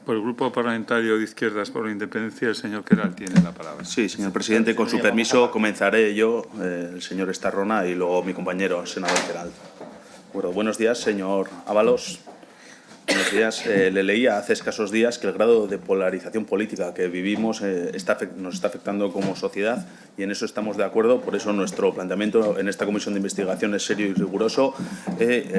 Por el Grupo Parlamentario de Izquierdas por la Independencia, el señor Queralt tiene la palabra. Sí, señor presidente, con su permiso comenzaré yo, el señor Estarrona y luego mi compañero, el senador Queralt. Bueno, buenos días, señor Ábalos. Buenos días. Le leía hace escasos días que el grado de polarización política que vivimos nos está afectando como sociedad y en eso estamos de acuerdo. Por eso nuestro planteamiento en esta comisión de investigación es serio y riguroso.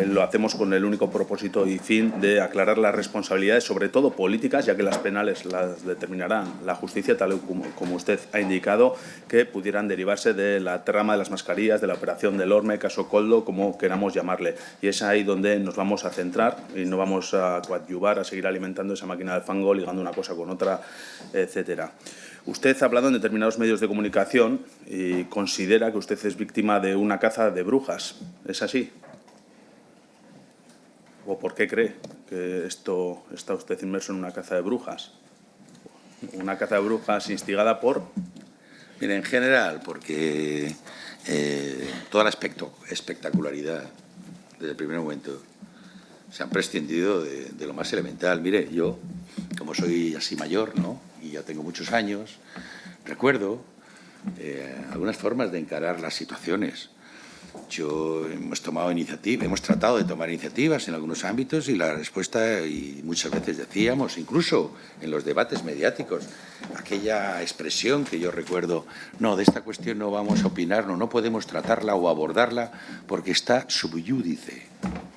Lo hacemos con el único propósito y fin de aclarar las responsabilidades, sobre todo políticas, ya que las penales las determinarán la justicia, tal como usted ha indicado, que pudieran derivarse de la trama de las mascarillas, de la operación del Orme, caso Koldo, como queramos llamarle. Y es ahí donde nos vamos a centrar y no vamos a coadyuvar, a seguir alimentando esa máquina del fango, ligando una cosa con otra, etcétera. Usted ha hablado en determinados medios de comunicación y considera que usted es víctima de una caza de brujas. ¿Es así? ¿O por qué cree que está usted inmerso en una caza de brujas? Una caza de brujas instigada por... Mira, en general, porque toda la espectacularidad desde el primer momento se han prescindido de lo más elemental. Mire, yo, como soy así mayor, ¿no?, y ya tengo muchos años, recuerdo algunas formas de encarar las situaciones. Hemos tratado de tomar iniciativas en algunos ámbitos y la respuesta, y muchas veces decíamos, incluso en los debates mediáticos, aquella expresión que yo recuerdo: no, de esta cuestión no vamos a opinar, no podemos tratarla o abordarla porque está sub iudice.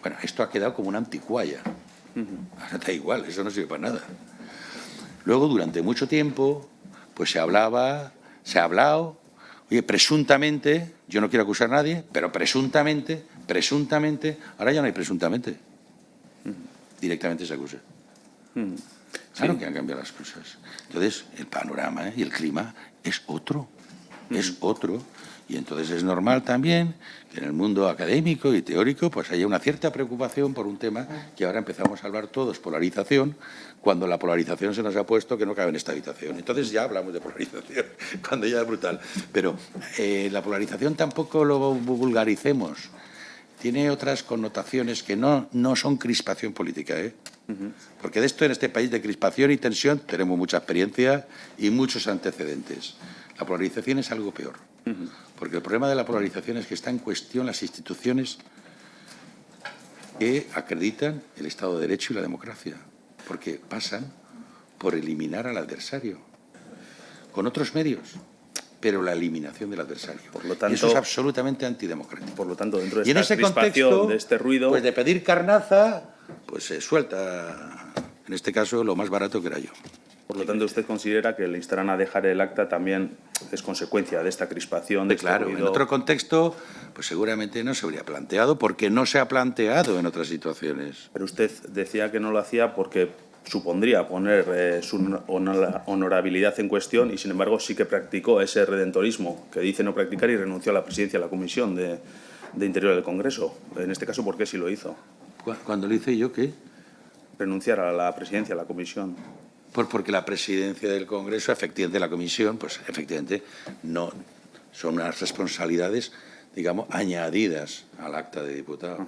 Bueno, esto ha quedado como una anticuaya. Ahora da igual, eso no sirve para nada. Luego, durante mucho tiempo, pues se ha hablado, oye, presuntamente, yo no quiero acusar a nadie, pero presuntamente, ahora ya no hay presuntamente. Directamente se acusa. Claro que han cambiado las cosas. Entonces, el panorama y el clima es otro. Y entonces es normal también que en el mundo académico y teórico pues haya una cierta preocupación por un tema que ahora empezamos a hablar todos, polarización, cuando la polarización se nos ha puesto que no cabe en esta habitación. Entonces ya hablamos de polarización, cuando ya es brutal. Pero la polarización tampoco lo vulgaricemos. Tiene otras connotaciones que no son crispación política, porque de esto en este país de crispación y tensión tenemos mucha experiencia y muchos antecedentes. La polarización es algo peor, porque el problema de la polarización es que está en cuestión las instituciones que acreditan el Estado de Derecho y la democracia, porque pasan por eliminar al adversario con otros medios, pero la eliminación del adversario. Por lo tanto, y eso es absolutamente antidemocrático. Por lo tanto, dentro de y en esta ese contexto, de este ruido, pues de pedir carnaza, pues se suelta, en este caso, lo más barato que era yo. Por lo tanto, ¿usted considera que le instarán a dejar el acta también es consecuencia de esta crispación, de este ruido? En otro contexto, pues seguramente no se habría planteado, porque no se ha planteado en otras situaciones. Pero usted decía que no lo hacía porque supondría poner su honorabilidad en cuestión y, sin embargo, sí que practicó ese redentorismo que dice no practicar y renunció a la presidencia de la Comisión de Interior del Congreso. En este caso, ¿por qué sí lo hizo? ¿Cuándo lo hice yo qué? Renunciar a la presidencia de la Comisión. Pues porque la presidencia del Congreso, efectivamente, la Comisión, pues efectivamente no son unas responsabilidades, digamos, añadidas al acta de diputado.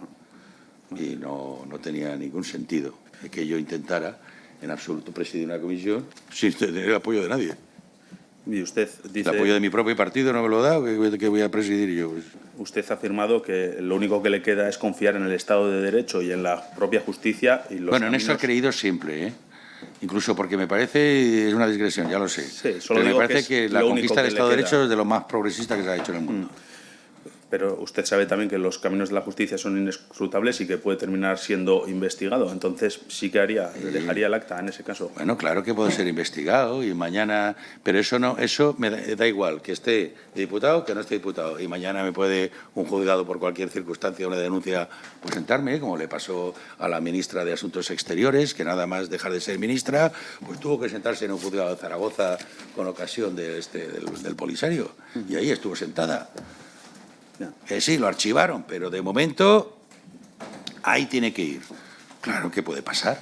Y no tenía ningún sentido que yo intentara en absoluto presidir una comisión sin tener el apoyo de nadie. Y usted dice... El apoyo de mi propio partido no me lo da, que voy a presidir yo. Usted ha afirmado que lo único que le queda es confiar en el Estado de Derecho y en la propia justicia. Y bueno, en eso he creído siempre, incluso porque me parece, es una digresión, ya lo sé, sí, pero me parece que la conquista del Estado de Derecho es de lo más progresista que se ha hecho en el mundo. Pero usted sabe también que los caminos de la justicia son inescrutables y que puede terminar siendo investigado. Entonces, sí que le dejaría el acta en ese caso. Bueno, claro que puede ser investigado y mañana... Pero eso me da igual, que esté diputado que no esté diputado. Y mañana me puede un juzgado por cualquier circunstancia, una denuncia, pues sentarme, como le pasó a la ministra de Asuntos Exteriores, que nada más dejar de ser ministra, pues tuvo que sentarse en un juzgado de Zaragoza con ocasión del Polisario. Y ahí estuvo sentada. Sí, lo archivaron, pero de momento ahí tiene que ir. Claro que puede pasar,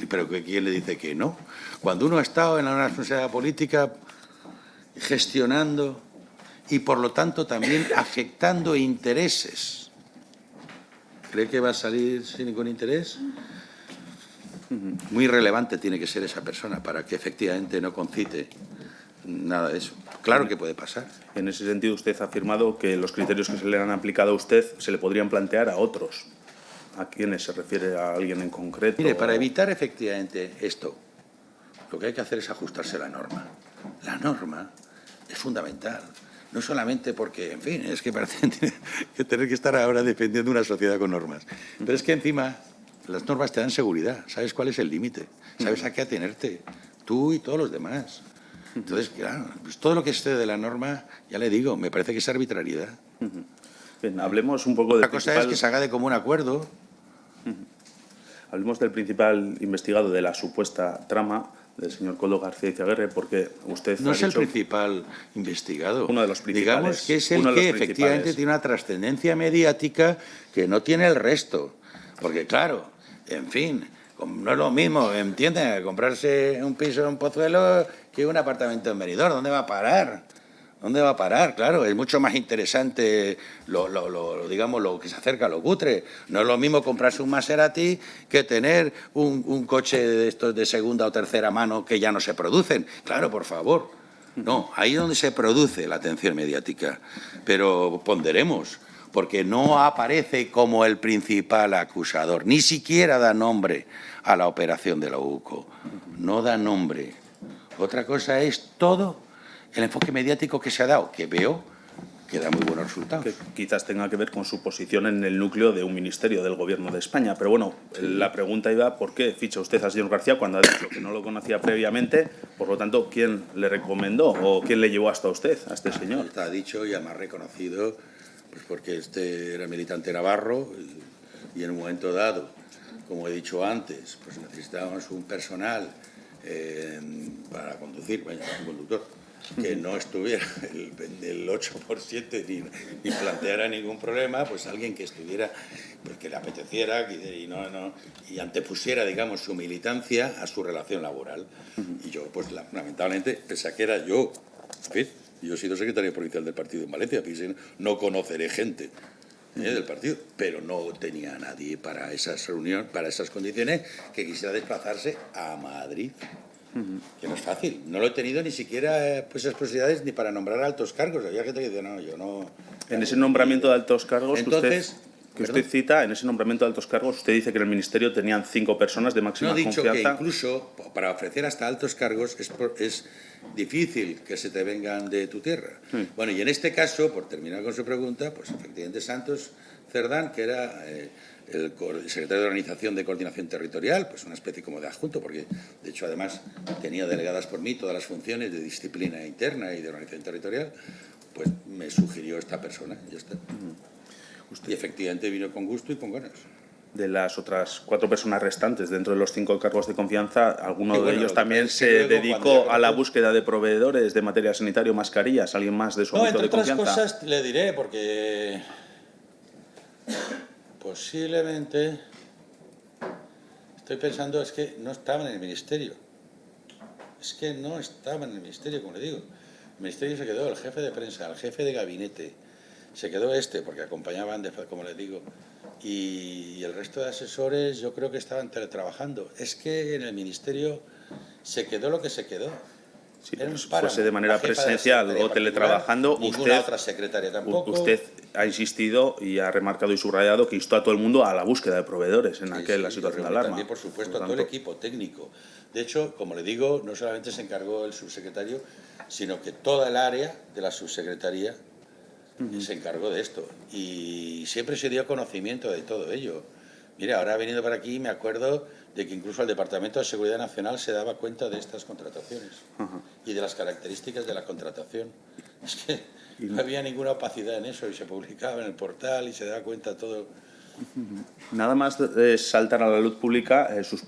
pero ¿quién le dice que no? Cuando uno ha estado en una responsabilidad política gestionando y, por lo tanto, también afectando intereses, ¿cree que va a salir sin ningún interés? Muy relevante tiene que ser esa persona para que efectivamente no concite nada de eso. Claro que puede pasar. En ese sentido, usted ha afirmado que los criterios que se le han aplicado a usted se le podrían plantear a otros. ¿A quiénes se refiere? ¿A alguien en concreto? Mire, para evitar efectivamente esto, lo que hay que hacer es ajustarse a la norma. La norma es fundamental. No solamente porque, en fin, es que parece que tener que estar ahora defendiendo una sociedad con normas. Pero es que encima las normas te dan seguridad. ¿Sabes cuál es el límite? ¿Sabes a qué atenerte? Tú y todos los demás. Entonces, claro, pues todo lo que esté de la norma, ya le digo, me parece que es arbitrariedad. Bien, hablemos un poco del La cosa es que se haga de común acuerdo. Hablemos del principal investigado de la supuesta trama del señor Koldo García Izaguirre, porque usted no ha es el dicho principal investigado. uno de los principales. Digamos que es el que efectivamente tiene una trascendencia mediática que no tiene el resto. Porque claro, en fin, no es lo mismo, ¿entiendes? Comprarse un piso en Pozuelo que un apartamento en Benidorm. ¿Dónde va a parar? ¿Dónde va a parar? Claro, es mucho más interesante digamos, lo que se acerca a lo cutre. No es lo mismo comprarse un Maserati que tener un coche de estos de segunda o tercera mano que ya no se producen. Claro, por favor. No, ahí es donde se produce la atención mediática. Pero ponderemos, porque no aparece como el principal acusador. Ni siquiera da nombre a la operación de la UCO. No da nombre. Otra cosa es todo el enfoque mediático que se ha dado, que veo que da muy buenos resultados. que quizás tenga que ver con su posición en el núcleo de un ministerio del Gobierno de España. Pero bueno, la pregunta iba, ¿por qué ficha usted al señor García cuando ha dicho que no lo conocía previamente? Por lo tanto, ¿quién le recomendó o quién le llevó hasta usted, a este señor? Está dicho y además reconocido, pues porque este era militante navarro y en un momento dado, como he dicho antes, pues necesitábamos un personal para conducir, vaya, un conductor, que no estuviera el 8x7 ni planteara ningún problema, pues alguien que estuviera, pues que le apeteciera y antepusiera, digamos, su militancia a su relación laboral. Y yo, pues lamentablemente, pese a que era yo, en fin, yo he sido secretario provincial del partido en Valencia, no conoceré gente del partido, pero no tenía a nadie para esas reuniones, para esas condiciones, que quisiera desplazarse a Madrid. Que no es fácil. No lo he tenido ni siquiera pues esas posibilidades ni para nombrar altos cargos. Había gente que dice, no, yo no... En ese nombramiento de altos cargos Entonces, que usted cita, en ese nombramiento de altos cargos, usted dice que en el Ministerio tenían 5 personas de máxima no he dicho confianza. que incluso para ofrecer hasta altos cargos es difícil que se te vengan de tu tierra. Bueno, y en este caso, por terminar con su pregunta, pues efectivamente Santos Cerdán, que era el secretario de Organización de Coordinación Territorial, pues una especie como de adjunto, porque de hecho además tenía delegadas por mí todas las funciones de disciplina interna y de organización territorial, pues me sugirió esta persona, ya está. Y efectivamente vino con gusto y con ganas. De las otras 4 personas restantes dentro de los 5 cargos de confianza, alguno de ellos también se dedicó a la búsqueda de proveedores de material sanitario, mascarillas, alguien más de su ámbito de confianza. Entre otras cosas le diré, porque posiblemente estoy pensando, es que no estaban en el ministerio. Es que no estaban en el ministerio, como le digo. El ministerio se quedó el jefe de prensa, el jefe de gabinete. Se quedó porque acompañaban, como les digo, y el resto de asesores yo creo que estaban teletrabajando. Es que en el ministerio se quedó lo que se quedó. Sí, pues fuese de manera presencial o teletrabajando, ninguna otra secretaria tampoco. Usted ha insistido y ha remarcado y subrayado que instó a todo el mundo a la búsqueda de proveedores en la situación de alarma. También, por supuesto, a todo el equipo técnico. De hecho, como le digo, no solamente se encargó el subsecretario, sino que toda el área de la subsecretaría se encargó de esto. Y siempre se dio conocimiento de todo ello. Mira, ahora venido para aquí me acuerdo de que incluso el Departamento de Seguridad Nacional se daba cuenta de estas contrataciones y de las características de la contratación. Es que no había ninguna opacidad en eso y se publicaba en el portal y se daba cuenta todo. Nada más saltar a la luz pública, sus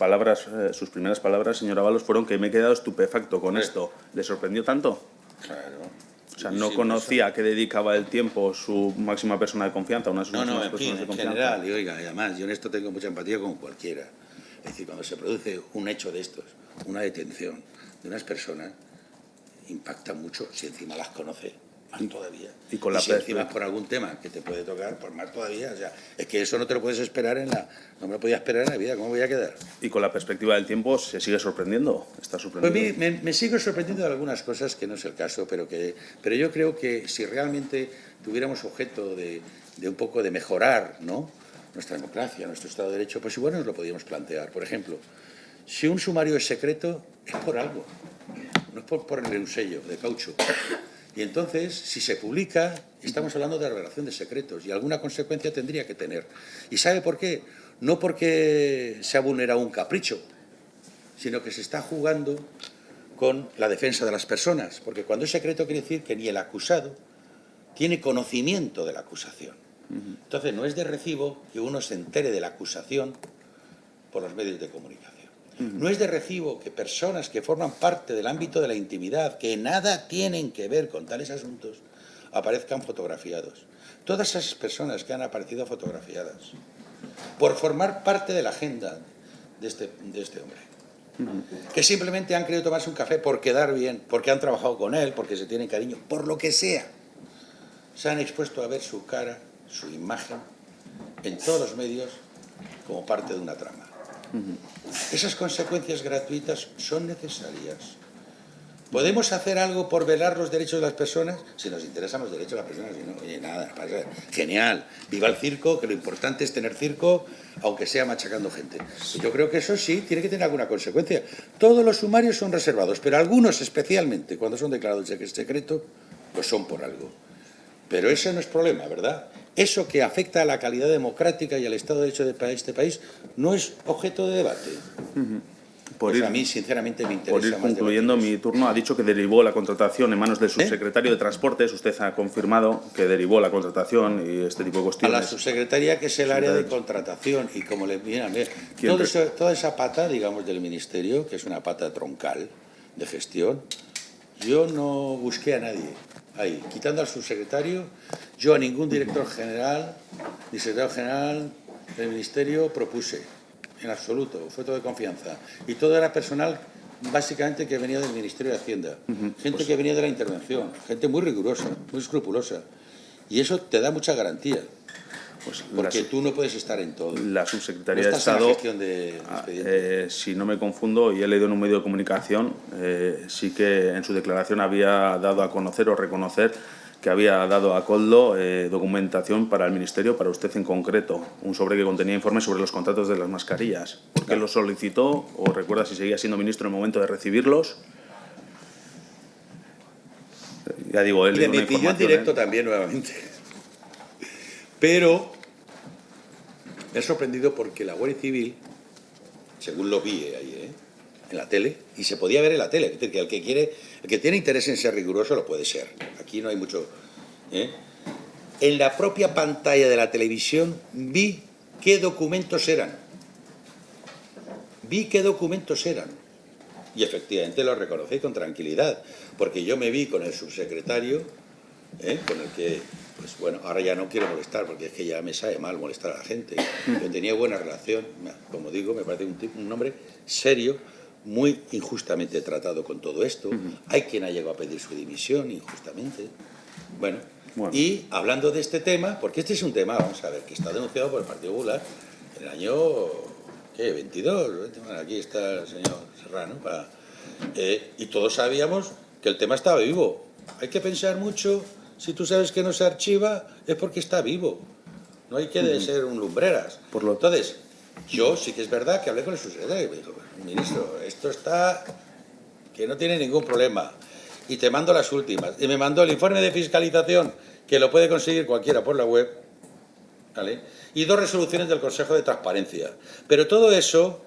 primeras palabras, señor Ábalos, fueron que me he quedado estupefacto con esto. ¿Le sorprendió tanto? Claro. O sea, no conocía a qué dedicaba el tiempo su máxima persona de confianza, una de sus máximas personas de confianza. En general, y oiga, además, yo en esto tengo mucha empatía con cualquiera. Es decir, cuando se produce un hecho de estos, una detención de unas personas, impacta mucho si encima las conoce más todavía. Y con la si encima es por algún tema que te puede tocar, pues más todavía. O sea, es que eso no te lo puedes esperar no me lo podía esperar en la vida. ¿Cómo voy a quedar? Y con la perspectiva del tiempo, ¿se sigue sorprendiendo? ¿Está sorprendido? Pues me sigo sorprendiendo de algunas cosas que no es el caso, pero yo creo que si realmente tuviéramos objeto de un poco de mejorar, ¿no?, nuestra democracia, nuestro Estado de Derecho, pues igual nos lo podríamos plantear. Por ejemplo, si un sumario es secreto, es por algo, no es por ponerle un sello de caucho. Y entonces, si se publica, estamos hablando de revelación de secretos y alguna consecuencia tendría que tener. ¿Y sabe por qué? No porque se ha vulnerado un capricho, sino que se está jugando con la defensa de las personas, porque cuando es secreto quiere decir que ni el acusado tiene conocimiento de la acusación. Entonces, no es de recibo que uno se entere de la acusación por los medios de comunicación. No es de recibo que personas que forman parte del ámbito de la intimidad, que nada tienen que ver con tales asuntos, aparezcan fotografiados. Todas esas personas que han aparecido fotografiadas por formar parte de la agenda de este hombre, que simplemente han querido tomarse un café por quedar bien, porque han trabajado con él, porque se tienen cariño, por lo que sea, se han expuesto a ver su cara, su imagen, en todos los medios como parte de una trama. Esas consecuencias gratuitas son necesarias. ¿Podemos hacer algo por velar los derechos de las personas? Si nos interesan los derechos de las personas, si no, oye, nada, genial, viva el circo, que lo importante es tener circo, aunque sea machacando gente. Yo creo que eso sí tiene que tener alguna consecuencia. Todos los sumarios son reservados, pero algunos especialmente, cuando son declarados secreto, lo son por algo. Pero ese no es problema, ¿verdad? Eso que afecta a la calidad democrática y al Estado de Derecho de este país no es objeto de debate. Pues a mí, sinceramente, me interesa por ir más concluyendo mi turno, ha dicho que derivó la contratación en manos del subsecretario de Transportes. Usted ha confirmado que derivó la contratación y este tipo de a cuestiones. la subsecretaría, que es el área de contratación, y como le miran, toda esa pata, digamos, del Ministerio, que es una pata troncal de gestión, yo no busqué a nadie ahí. Quitando al subsecretario, yo a ningún director general ni secretario general del Ministerio propuse, en absoluto, fue todo de confianza. Y todo era personal, básicamente, que venía del Ministerio de Hacienda. Gente que venía de la intervención, gente muy rigurosa, muy escrupulosa. Y eso te da mucha garantía. Pues porque tú no puedes estar en todo. La subsecretaría no de estás Estado, en la gestión de expedientes. si no me confundo, y he leído en un medio de comunicación, sí que en su declaración había dado a conocer o reconocer que había dado a Coldo documentación para el Ministerio, para usted en concreto, un sobre que contenía informes sobre los contratos de las mascarillas. ¿Por qué lo solicitó? ¿O recuerda si seguía siendo ministro en el momento de recibirlos? Ya digo, él dio una Me pidió en información, directo también, nuevamente. Pero me he sorprendido porque la Guardia Civil, según lo vi ahí, en la tele, y se podía ver en la tele, es decir, que el que tiene interés en ser riguroso lo puede ser. Aquí no hay mucho. En la propia pantalla de la televisión vi qué documentos eran. Y efectivamente lo reconocí con tranquilidad, porque yo me vi con el subsecretario, con el que, pues bueno, ahora ya no quiero molestar, porque es que ya me sabe mal molestar a la gente. Yo tenía buena relación, como digo, me parece un hombre serio, muy injustamente tratado con todo esto. Hay quien ha llegado a pedir su dimisión injustamente. Bueno, y hablando de este tema, porque este es un tema, vamos a ver, que está denunciado por el Partido Popular en el año, ¿qué? 22, bueno, aquí está el señor Serrano, y todos sabíamos que el tema estaba vivo. Hay que pensar mucho, si tú sabes que no se archiva, es porque está vivo. No hay que ser un lumbreras. Entonces, yo sí que es verdad que hablé con el subsecretario y me dijo, ministro, esto está, que no tiene ningún problema, y te mando las últimas. Y me mandó el informe de fiscalización, que lo puede conseguir cualquiera por la web, ¿vale? Y 2 resoluciones del Consejo de Transparencia. Pero todo eso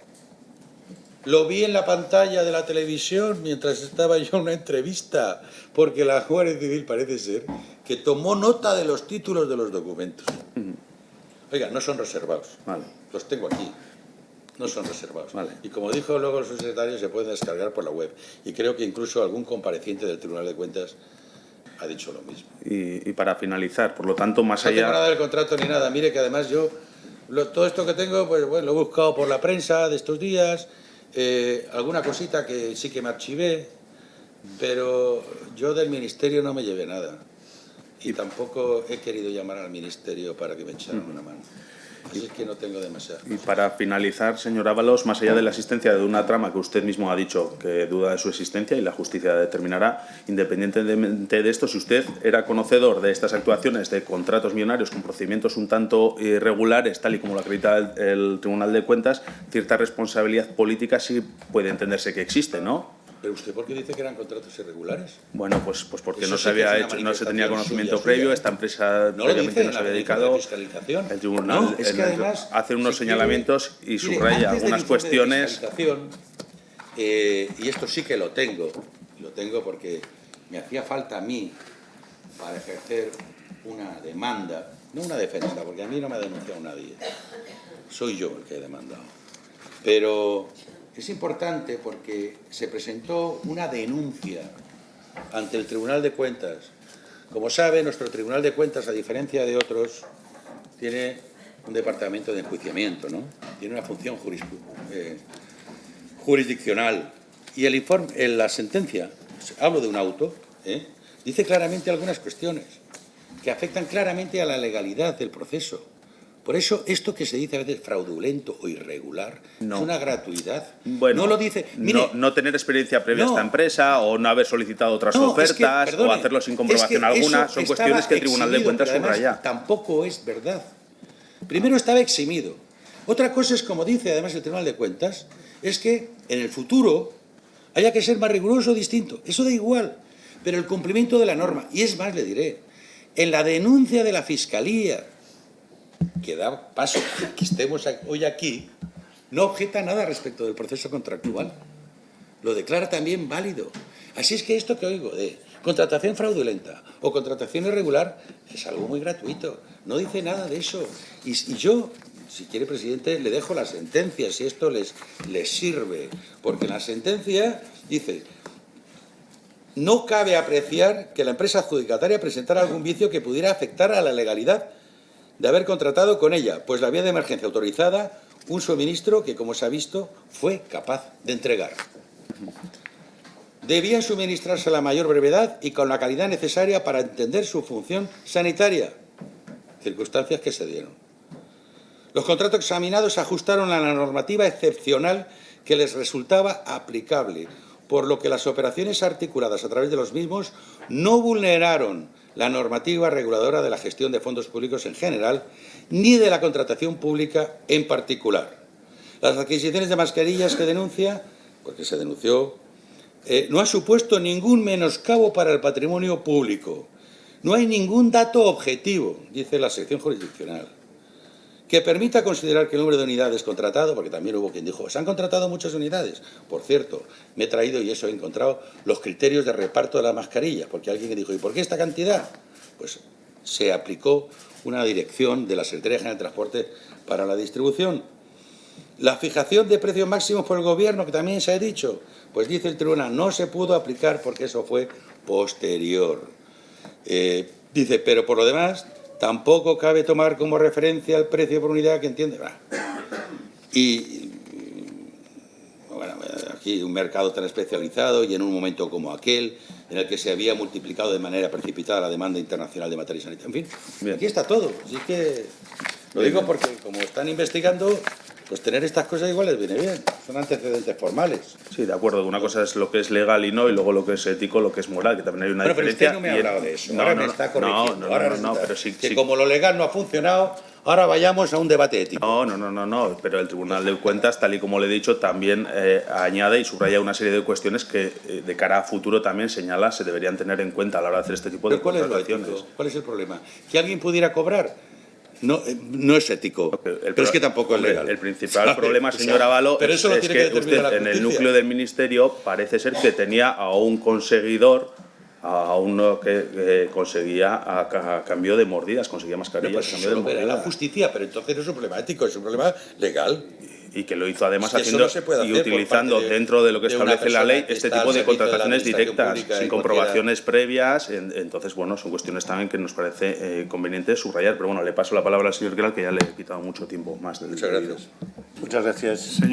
lo vi en la pantalla de la televisión mientras estaba yo en una entrevista, porque la Guardia Civil parece ser que tomó nota de los títulos de los documentos. Oiga, no son reservados. Vale. Los tengo aquí. No son reservados. Vale. Y como dijo luego el subsecretario, se pueden descargar por la web. Y creo que incluso algún compareciente del Tribunal de Cuentas ha dicho lo mismo. Y para finalizar, por lo tanto, más No allá... tengo nada del contrato ni nada. Mire que además yo, todo esto que tengo, pues bueno, lo he buscado por la prensa de estos días, alguna cosita que sí que me archivé, pero yo del Ministerio no me llevé nada. y tampoco he querido llamar al Ministerio para que me echaran una mano. Así es que no tengo demasiado. Y para finalizar, señor Ábalos, más allá de la existencia de una trama que usted mismo ha dicho que duda de su existencia y la justicia determinará, independientemente de esto, si usted era conocedor de estas actuaciones de contratos millonarios con procedimientos un tanto irregulares, tal y como lo acredita el Tribunal de Cuentas, cierta responsabilidad política sí puede entenderse que existe, ¿no? ¿Pero usted por qué dice que eran contratos irregulares? Bueno, pues porque Eso no sí se que había es una hecho, no se tenía manifestación conocimiento suya. previo, esta empresa No lo obviamente dice no se en había la dedicado. fiscalización. El tribunal No, es que además hace unos si señalamientos y mire, subraya antes del algunas informe de cuestiones. fiscalización, y esto sí que lo tengo porque me hacía falta a mí para ejercer una demanda, no una defensa, porque a mí no me ha denunciado nadie, soy yo el que he demandado, pero es importante porque se presentó una denuncia ante el Tribunal de Cuentas. Como sabe, nuestro Tribunal de Cuentas, a diferencia de otros, tiene un departamento de enjuiciamiento, ¿no? Tiene una función jurisdiccional. Y el informe, en la sentencia, hablo de un auto, dice claramente algunas cuestiones que afectan claramente a la legalidad del proceso. Por eso, esto que se dice a veces fraudulento o irregular es una gratuidad. Bueno, no lo dice. Mire, no tener experiencia previa no. a esta empresa o no haber solicitado otras ofertas o hacerlo sin comprobación alguna, son cuestiones que el Tribunal de Cuentas subraya. Tampoco es verdad. Primero, estaba eximido. Otra cosa es, como dice además el Tribunal de Cuentas, es que en el futuro haya que ser más riguroso o distinto. Eso da igual. Pero el cumplimiento de la norma, y es más, le diré, en la denuncia de la Fiscalía, que da paso a que estemos hoy aquí, no objeta nada respecto del proceso contractual. Lo declara también válido. Así es que esto que oigo de contratación fraudulenta o contratación irregular es algo muy gratuito. No dice nada de eso. Y yo, si quiere, presidente, le dejo la sentencia, si esto les sirve. Porque en la sentencia dice: no cabe apreciar que la empresa adjudicataria presentara algún vicio que pudiera afectar a la legalidad de haber contratado con ella, pues la vía de emergencia autorizada, un suministro que, como se ha visto, fue capaz de entregar. Debían suministrarse a la mayor brevedad y con la calidad necesaria para entender su función sanitaria, circunstancias que se dieron. Los contratos examinados se ajustaron a la normativa excepcional que les resultaba aplicable, por lo que las operaciones articuladas a través de los mismos no vulneraron la normativa reguladora de la gestión de fondos públicos en general, ni de la contratación pública en particular. Las adquisiciones de mascarillas que denuncia, porque se denunció, no ha supuesto ningún menoscabo para el patrimonio público. No hay ningún dato objetivo, dice la sección jurisdiccional, que permita considerar que el número de unidades contratado, porque también hubo quien dijo, se han contratado muchas unidades. Por cierto, me he traído, y eso he encontrado, los criterios de reparto de las mascarillas, porque alguien dijo, ¿y por qué esta cantidad? Pues se aplicó una dirección de la Secretaría General de Transporte para la distribución. La fijación de precios máximos por el Gobierno, que también se ha dicho, pues dice el Tribunal, no se pudo aplicar porque eso fue posterior. Dice, pero por lo demás, tampoco cabe tomar como referencia el precio por unidad que entiende. Y bueno, aquí un mercado tan especializado y en un momento como aquel, en el que se había multiplicado de manera precipitada la demanda internacional de materia sanitaria. En fin, bien. Aquí está todo. Así que lo digo porque como están investigando, pues tener estas cosas igual les viene bien. Son antecedentes formales. Sí, de acuerdo. Una cosa es lo que es legal y no, y luego lo que es ético, lo que es moral, que también hay una diferencia. Pero usted no me ha hablado de eso. Ahora me está corrigiendo. No, pero sí, que como lo legal no ha funcionado, ahora vayamos a un debate ético. No, pero el Tribunal de Cuentas, tal y como le he dicho, también añade y subraya una serie de cuestiones que de cara a futuro también señala se deberían tener en cuenta a la hora de hacer este tipo de contrataciones. ¿Cuál es el problema? ¿Que alguien pudiera cobrar? No es ético, pero es que tampoco es legal. El principal problema, señor Ábalos, es que usted en el núcleo del Ministerio parece ser que tenía a un conseguidor, a uno que conseguía a cambio de mordidas, conseguía mascarillas a cambio de mordidas. La justicia, pero entonces no es un problema ético, es un problema legal. Y que lo hizo además haciendo y utilizando dentro de lo que establece la ley este tipo de contrataciones directas, sin comprobaciones previas. Entonces, bueno, son cuestiones también que nos parece conveniente subrayar. Pero bueno, le paso la palabra al señor Grau, que ya le he quitado mucho tiempo más del debido. Muchas gracias. Señor